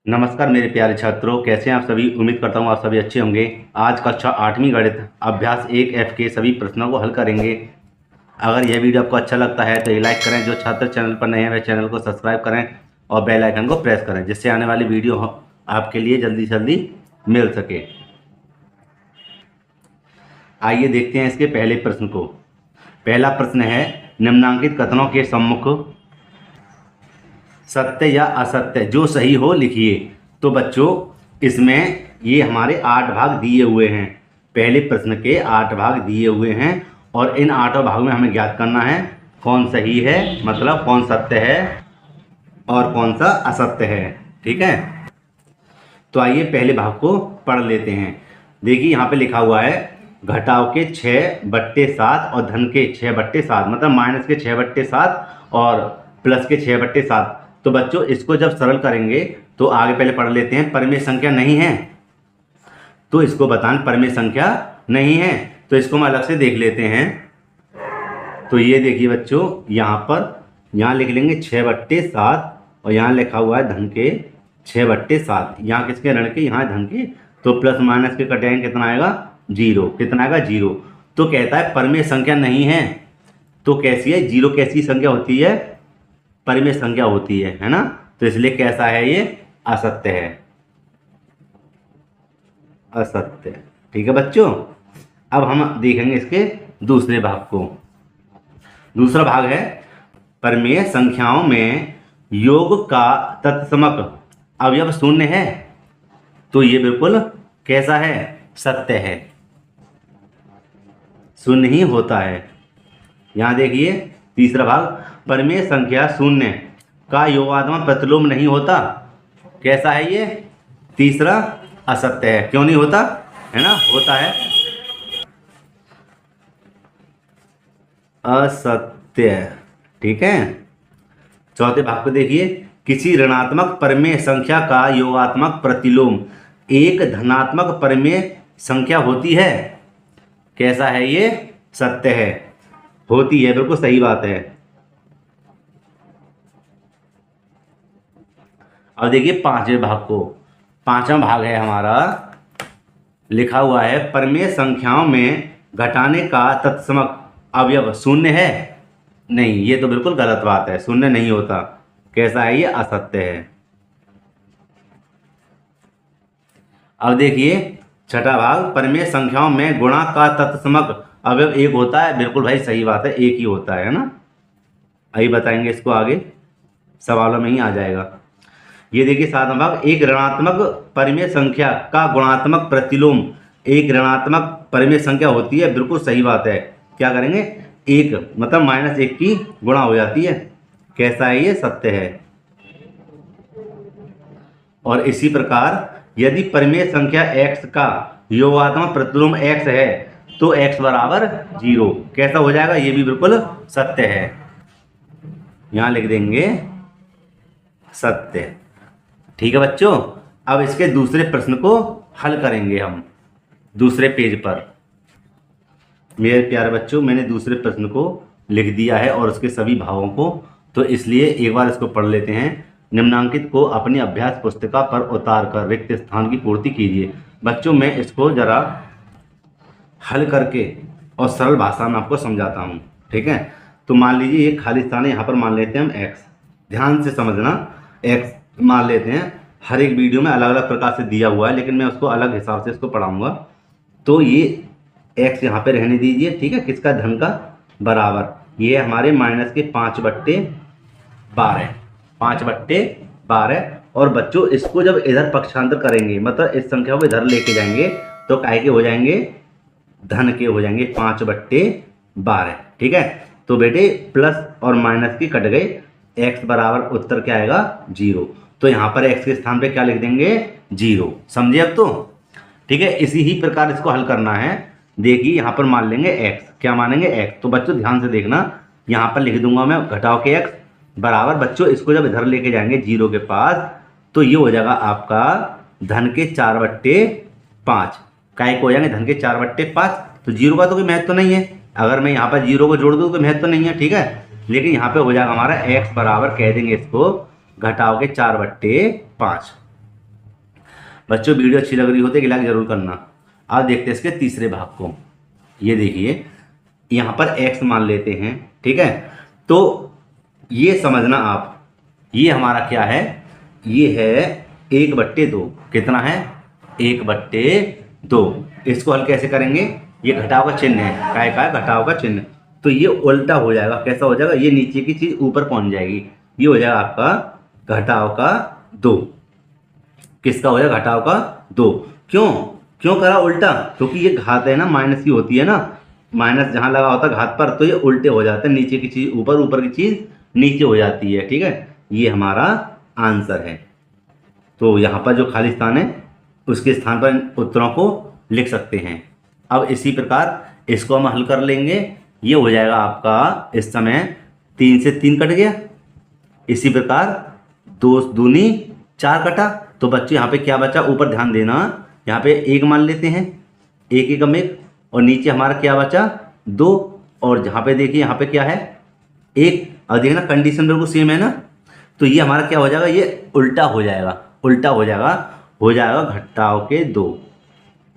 नमस्कार मेरे प्यारे छात्रों, कैसे हैं आप सभी। उम्मीद करता हूं आप सभी अच्छे होंगे। आज कक्षा 8वीं गणित अभ्यास 1F के सभी प्रश्नों को हल करेंगे। अगर यह वीडियो आपको अच्छा लगता है तो ये लाइक करें, जो छात्र चैनल पर नए हैं वह चैनल को सब्सक्राइब करें और बेल आइकन को प्रेस करें, जिससे आने वाली वीडियो आपके लिए जल्दी से जल्दी मिल सके। आइए देखते हैं इसके पहले प्रश्न को। पहला प्रश्न है, निम्नांकित कथनों के सम्मुख सत्य या असत्य जो सही हो लिखिए। तो बच्चों इसमें ये हमारे 8 भाग दिए हुए हैं। पहले प्रश्न के 8 भाग दिए हुए हैं और इन 8 भागों में हमें ज्ञात करना है कौन सही है, मतलब कौन सत्य है और कौन सा असत्य है। ठीक है, तो आइए पहले भाग को पढ़ लेते हैं। देखिए यहाँ पे लिखा हुआ है घटाव के 6/7 और धन के 6/7, मतलब माइनस के 6/7 और प्लस के 6/7। तो बच्चों इसको जब सरल करेंगे तो आगे पहले पढ़ लेते हैं। परिमेय संख्या नहीं है तो इसको बताएं परिमेय संख्या नहीं है, तो इसको हम अलग से देख लेते हैं। तो ये देखिए बच्चों, यहाँ लिख लेंगे 6/7 और यहाँ लिखा हुआ है धन के 6/7। यहाँ किसके ऋण के, यहाँ धन के, तो प्लस माइनस के कटेंगे कितना आएगा, 0। कितना आएगा, 0। तो कहता है परिमेय संख्या नहीं है, तो कैसी है, 0 कैसी संख्या होती है, परिमेय संख्या होती है ना। तो इसलिए कैसा है, ये असत्य है, असत्य। ठीक है बच्चों, अब हम देखेंगे इसके दूसरे भाग को। दूसरा भाग है परिमेय संख्याओं में योग का तत्समक अवयव शून्य है। तो ये बिल्कुल कैसा है, सत्य है, शून्य ही होता है। यहां देखिए तीसरा भाग, परिमेय संख्या शून्य का योगात्मक प्रतिलोम नहीं होता। कैसा है ये, तीसरा असत्य है। क्यों नहीं होता, है ना, होता है, असत्य। ठीक है, चौथे भाग को देखिए, किसी ऋणात्मक परिमेय संख्या का योगात्मक प्रतिलोम एक धनात्मक परिमेय संख्या होती है। कैसा है ये, सत्य है, होती है, बिल्कुल सही बात है। अब देखिए पांचवें भाग को। पांचवा भाग है हमारा, लिखा हुआ है परिमेय संख्याओं में घटाने का तत्समक अवयव शून्य है। नहीं, ये तो बिल्कुल गलत बात है, शून्य नहीं होता। कैसा है ये, असत्य है। अब देखिए छठा भाग, परिमेय संख्याओं में गुणा का तत्समक अवयव एक होता है। बिल्कुल भाई सही बात है, एक ही होता है ना। अभी बताएंगे इसको, आगे सवालों में ही आ जाएगा। ये देखिए सातवां भाग, एक ऋणात्मक परिमेय संख्या का गुणात्मक प्रतिलोम एक ऋणात्मक परिमेय संख्या होती है। बिल्कुल सही बात है। क्या करेंगे, एक मतलब -1 की गुणा हो जाती है। कैसा है ये, सत्य है। और इसी प्रकार यदि परिमेय संख्या x का योगात्मक प्रतिलोम x है तो x बराबर 0। कैसा हो जाएगा, ये भी बिल्कुल सत्य है। यहां लिख देंगे सत्य। ठीक है बच्चों, अब इसके दूसरे प्रश्न को हल करेंगे हम दूसरे पेज पर। मेरे प्यारे बच्चों, मैंने दूसरे प्रश्न को लिख दिया है और उसके सभी भावों को, तो इसलिए एक बार इसको पढ़ लेते हैं। निम्नांकित को अपनी अभ्यास पुस्तिका पर उतार कर रिक्त स्थान की पूर्ति कीजिए। बच्चों मैं इसको जरा हल करके और सरल भाषा में आपको समझाता हूँ। ठीक है, तो मान लीजिए ये खाली स्थान है, यहाँ पर मान लेते हैं हम x। ध्यान से समझना, x मान लेते हैं। हर एक वीडियो में अलग अलग प्रकार से दिया हुआ है, लेकिन मैं उसको अलग हिसाब से इसको पढ़ाऊंगा। तो ये x यहाँ पे रहने दीजिए। ठीक है, किसका, धन का, बराबर ये हमारे माइनस के 5/12, 5/12। और बच्चों इसको जब इधर पक्षांतर करेंगे, मतलब इस संख्या को इधर लेके जाएंगे, तो काय के हो जाएंगे, धन के हो जाएंगे 5/12। ठीक है, तो बेटे प्लस और माइनस की कट गए, x बराबर उत्तर क्या आएगा, 0। तो यहाँ पर x के स्थान पे क्या लिख देंगे, 0। समझे अब तो। ठीक है, इसी ही प्रकार इसको हल करना है। देखिए यहाँ पर मान लेंगे x, क्या मानेंगे, x। तो बच्चों ध्यान से देखना, यहाँ पर लिख दूंगा मैं घटाव के x बराबर, बच्चों इसको जब इधर लेके जाएंगे 0 के पास, तो ये हो जाएगा आपका धन के 4/5। काय को हो जाएंगे, धन के 4/5। तो 0 का तो कोई महत्व नहीं है, अगर मैं यहाँ पर 0 को जोड़ दूँ तो महत्व नहीं है। ठीक है, लेकिन यहाँ पे हो जाएगा हमारा x बराबर, कह देंगे इसको घटाव के 4/5। बच्चों वीडियो अच्छी लग रही हो तो एक लाइक जरूर करना। अब देखते हैं इसके तीसरे भाग को। ये देखिए यहाँ पर x मान लेते हैं, ठीक है। तो ये समझना आप, ये हमारा क्या है, ये है 1/2। कितना है, 1/2। इसको हल कैसे करेंगे, ये घटाव का चिन्ह है, काय का घटाव का चिन्ह, तो ये उल्टा हो जाएगा। कैसा हो जाएगा, ये नीचे की चीज ऊपर पहुंच जाएगी। ये हो जाएगा आपका घटाव का 2। किसका हो जाएगा, घटाव का 2। क्यों क्यों करा उल्टा, क्योंकि ये घात है ना, माइनस की होती है ना, माइनस जहां लगा होता है घात पर, तो ये उल्टे हो जाते हैं, नीचे की चीज ऊपर, ऊपर की चीज नीचे हो जाती है, ठीक है। ये हमारा आंसर है। तो यहाँ पर जो खाली स्थान है उसके स्थान पर उत्तरों को लिख सकते हैं। अब इसी प्रकार इसको हम हल कर लेंगे। ये हो जाएगा आपका इस समय 3 से 3 कट गया। इसी प्रकार 2 दूनी 4 कटा। तो बच्चे यहाँ पे क्या बचा, ऊपर ध्यान देना, यहाँ पे 1 मान लेते हैं, 1 एकम 1, और नीचे हमारा क्या बचा 2, और जहाँ पे देखिए यहाँ पे क्या है 1। और देखना कंडीशन बिल्कुल सेम है ना, तो ये हमारा क्या हो जाएगा, ये उल्टा हो जाएगा, उल्टा हो जाएगा घटाव के 2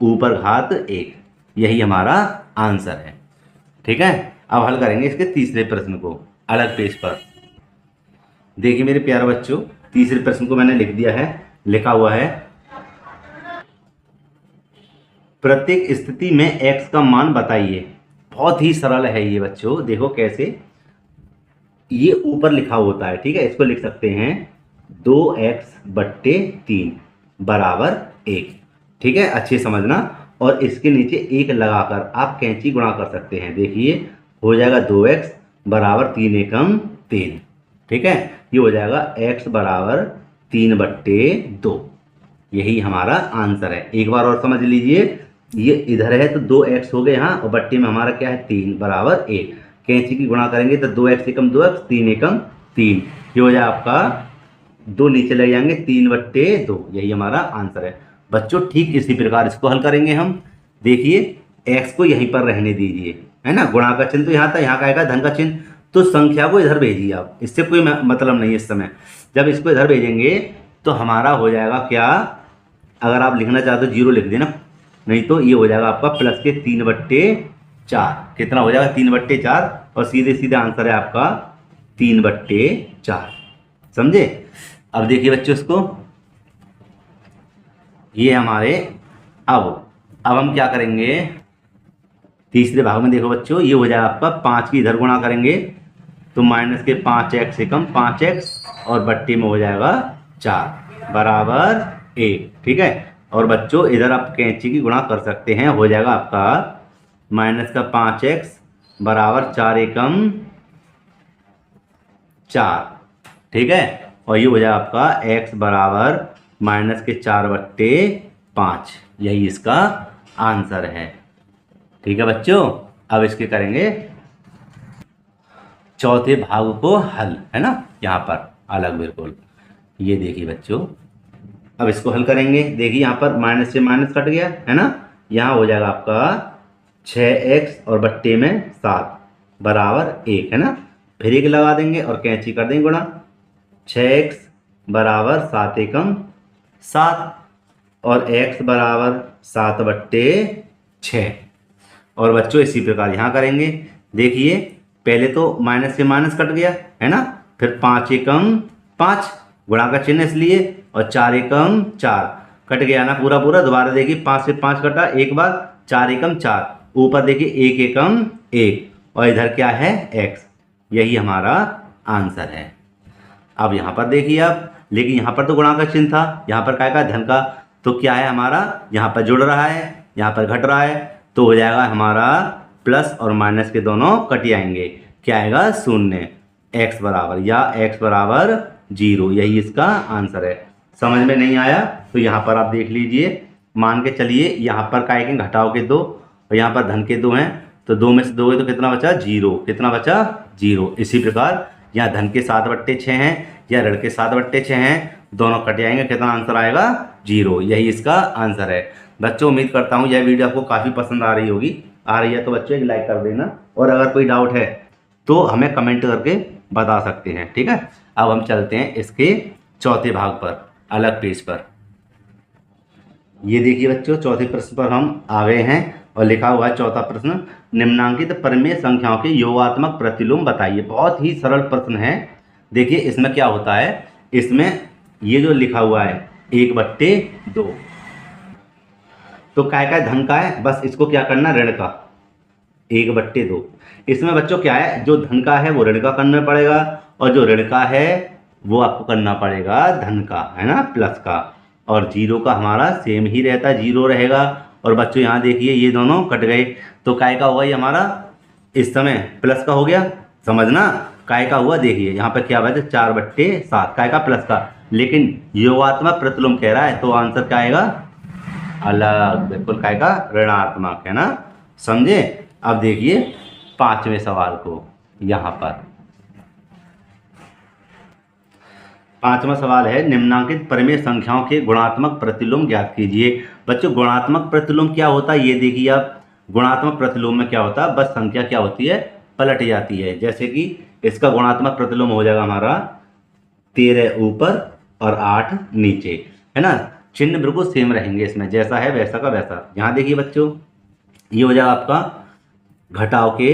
ऊपर घात 1। यही हमारा आंसर है, ठीक है। अब हल करेंगे इसके तीसरे प्रश्न को अलग पेज पर। देखिए मेरे प्यारे बच्चों, तीसरे प्रश्न को मैंने लिख दिया है, लिखा हुआ है प्रत्येक स्थिति में x का मान बताइए। बहुत ही सरल है ये बच्चों, देखो कैसे, ये ऊपर लिखा होता है, ठीक है। इसको लिख सकते हैं 2x/3 बराबर 1, ठीक है, अच्छे समझना। और इसके नीचे 1 लगाकर आप कैंची गुणा कर सकते हैं। देखिए हो जाएगा 2x बराबर 3 एकम 3, ठीक है। ये हो जाएगा x बराबर 3/2। यही हमारा आंसर है। एक बार और समझ लीजिए, ये इधर है तो 2x हो गए यहाँ, और बट्टे में हमारा क्या है 3 बराबर 1। कैंची की गुणा करेंगे तो 2x एकम 2x, 3 एकम 3। ये हो जाए आपका 2 नीचे ले जाएंगे 3/2। यही हमारा आंसर है बच्चों। ठीक इसी प्रकार इसको हल करेंगे हम। देखिए x को यहीं पर रहने दीजिए, है ना, गुणा का चिन्ह तो यहाँ था, यहाँ का आएगा धन का चिन्ह, तो संख्या को इधर भेजिए आप, इससे कोई मतलब नहीं है इस समय। जब इसको इधर भेजेंगे तो हमारा हो जाएगा क्या, अगर आप लिखना चाहते हो 0 लिख देना, नहीं तो ये हो जाएगा आपका प्लस के 3/4। कितना हो जाएगा 3/4, और सीधे सीधे आंसर है आपका 3/4। समझे। अब देखिए बच्चों इसको, ये हमारे अब हम क्या करेंगे तीसरे भाग में। देखो बच्चों ये हो जाएगा आपका 5 की इधर गुणा करेंगे तो माइनस के 5x एकम 5x, और बट्टी में हो जाएगा 4 बराबर 1, ठीक है। और बच्चों इधर आप कैंची की गुणा कर सकते हैं, हो जाएगा आपका माइनस का 5x बराबर 4 एकम 4, ठीक है। और ये हो जाएगा आपका x बराबर माइनस के 4/5। यही इसका आंसर है, ठीक है बच्चों। अब इसके करेंगे चौथे भाग को हल, है ना, यहाँ पर अलग बिल्कुल। ये देखिए बच्चों, अब इसको हल करेंगे। देखिए यहाँ पर माइनस से माइनस कट गया, है ना। यहाँ हो जाएगा आपका 6x और बट्टे में 7 बराबर 1, है ना। फिर 1 लगा देंगे और कैंची कर देंगे गुणा। 6x बराबर 7 एकम 7, और x बराबर 7/6। और बच्चों इसी प्रकार यहाँ करेंगे। देखिए पहले तो माइनस से माइनस कट गया, है ना, फिर 5 एकम 5 गुणा का चिन्ह इसलिए, और 4 एकम 4 कट गया ना पूरा पूरा। दोबारा देखिए 5 से 5 कटा एक बार, 4 एकम 4, ऊपर देखिए 1 एकम 1, और इधर क्या है x। यही हमारा आंसर है। अब यहाँ पर देखिए आप, लेकिन यहाँ पर तो गुणा का चिन्ह था, यहाँ पर क्या का धन का, तो क्या है हमारा यहाँ पर जुड़ रहा है, यहाँ पर घट रहा है, तो हो जाएगा हमारा प्लस और माइनस के दोनों कट जाएंगे, क्या आएगा 0। x बराबर या x बराबर 0, यही इसका आंसर है। समझ में नहीं आया तो यहाँ पर आप देख लीजिए, मान के चलिए यहाँ पर क्या है घटाव के 2 और यहाँ पर धन के 2 हैं, तो 2 में से 2 है तो कितना बचा 0, कितना बचा 0। इसी प्रकार यहाँ धन के 7/6 हैं या ऋण के 7/6 हैं, दोनों कट जाएंगे, कितना आंसर आएगा 0। यही इसका आंसर है। बच्चों उम्मीद करता हूँ यह वीडियो आपको काफ़ी पसंद आ रही होगी। आ रही है तो बच्चों एक लाइक कर देना, और अगर कोई डाउट है तो हमें कमेंट करके बता सकते हैं, ठीक है। अब हम चलते हैं इसके चौथे भाग पर अलग पेज पर। ये देखिए बच्चों, चौथे प्रश्न पर हम आ गए हैं और लिखा हुआ है चौथा प्रश्न, निम्नांकित परिमेय संख्याओं के योगात्मक प्रतिलोम बताइए। बहुत ही सरल प्रश्न है। देखिए इसमें क्या होता है, इसमें ये जो लिखा हुआ है 1/2, तो काय का धन का है, बस इसको क्या करना, ऋण का 1/2। इसमें बच्चों क्या है, जो धन का है वो ऋण का करना पड़ेगा और जो ऋण का है वो आपको करना पड़ेगा धन का, है ना, प्लस का। और जीरो का हमारा सेम ही रहता है, जीरो रहेगा। और बच्चों यहाँ देखिए ये दोनों कट गए, तो काय का हुआ ये हमारा इस समय प्लस का हो गया, समझना। काय का हुआ देखिए यहाँ पर क्या बात है, 4/7 काय का प्लस का, लेकिन योगात्मक प्रतिलोम कह रहा है तो आंसर क्या आएगा, अलग, बिल्कुल काय का ऋणात्मक, है ना, समझे। अब देखिए पांचवें सवाल को, यहाँ पर पांचवा सवाल है, निम्नांकित परिमेय संख्याओं के गुणात्मक प्रतिलोम ज्ञात कीजिए। बच्चों गुणात्मक प्रतिलोम क्या होता है, ये देखिए आप, गुणात्मक प्रतिलोम में क्या होता है, बस संख्या क्या होती है, पलट जाती है। जैसे कि इसका गुणात्मक प्रतिलोम हो जाएगा हमारा 13 ऊपर और 8 नीचे, है ना। चिन्ह बिल्कुल सेम रहेंगे इसमें, जैसा है वैसा का वैसा। यहाँ देखिए बच्चों, ये हो जाएगा आपका घटाव के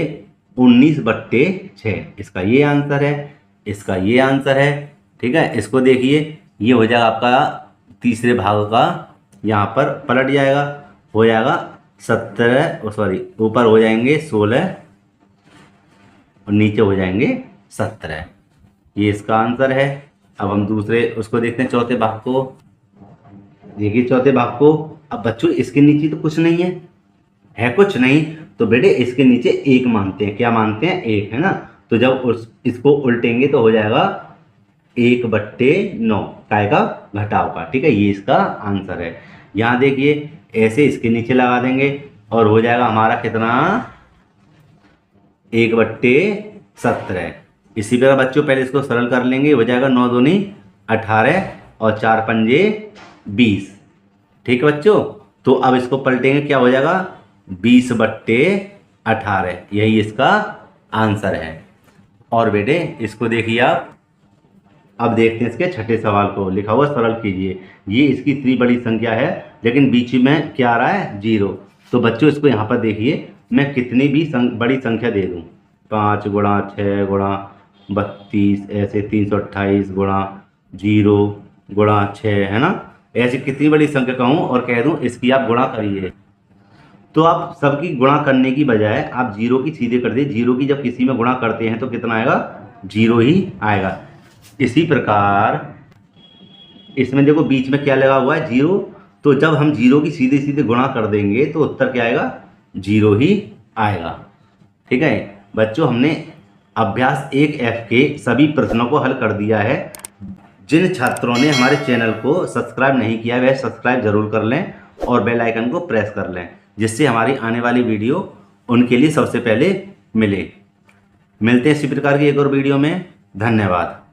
19/6, इसका ये आंसर है, इसका ये आंसर है, ठीक है। इसको देखिए, ये हो जाएगा आपका तीसरे भाग का, यहाँ पर पलट जाएगा, हो जाएगा 17, सॉरी ऊपर हो जाएंगे 16 और नीचे हो जाएंगे 17, ये इसका आंसर है। अब हम दूसरे उसको देखते हैं, चौथे भाग को। देखिए चौथे भाग को, अब बच्चों इसके नीचे तो कुछ नहीं है कुछ नहीं, तो बेटे इसके नीचे 1 मानते हैं, क्या मानते हैं, 1, है ना। तो जब इसको उल्टेंगे तो हो जाएगा 1/9 काय का घटाव का, ठीक है, ये इसका आंसर है। यहाँ देखिए ऐसे इसके नीचे लगा देंगे और हो जाएगा हमारा कितना, 1/17। इसी तरह बच्चों पहले इसको सरल कर लेंगे, हो जाएगा 9 दूनी 18 और 4 पंजे 20, ठीक है बच्चों। तो अब इसको पलटेंगे, क्या हो जाएगा, 20/18, यही इसका आंसर है। और बेटे इसको देखिए आप, अब देखते हैं इसके छठे सवाल को, लिखा हुआ सरल कीजिए। ये इसकी इतनी बड़ी संख्या है लेकिन बीच में क्या आ रहा है, 0। तो बच्चों इसको यहाँ पर देखिए, मैं कितनी भी बड़ी संख्या दे दूँ, 5 गुणा 6 गुणा 32, ऐसे 328 गुणा 0 गुणा 6, है ना, ऐसी कितनी बड़ी संख्या कहूँ और कह दूँ इसकी आप गुणा करिए, तो आप सबकी गुणा करने की बजाय आप 0 की सीधे कर दिए। 0 की जब किसी में गुणा करते हैं तो कितना आएगा, 0 ही आएगा। इसी प्रकार इसमें देखो बीच में क्या लगा हुआ है, 0, तो जब हम 0 की सीधे सीधे गुणा कर देंगे तो उत्तर क्या आएगा, 0 ही आएगा, ठीक है बच्चों। हमने अभ्यास 1F के सभी प्रश्नों को हल कर दिया है। जिन छात्रों ने हमारे चैनल को सब्सक्राइब नहीं किया वह सब्सक्राइब जरूर कर लें और बेल आइकन को प्रेस कर लें, जिससे हमारी आने वाली वीडियो उनके लिए सबसे पहले मिले। मिलते हैं इसी प्रकार की एक और वीडियो में, धन्यवाद।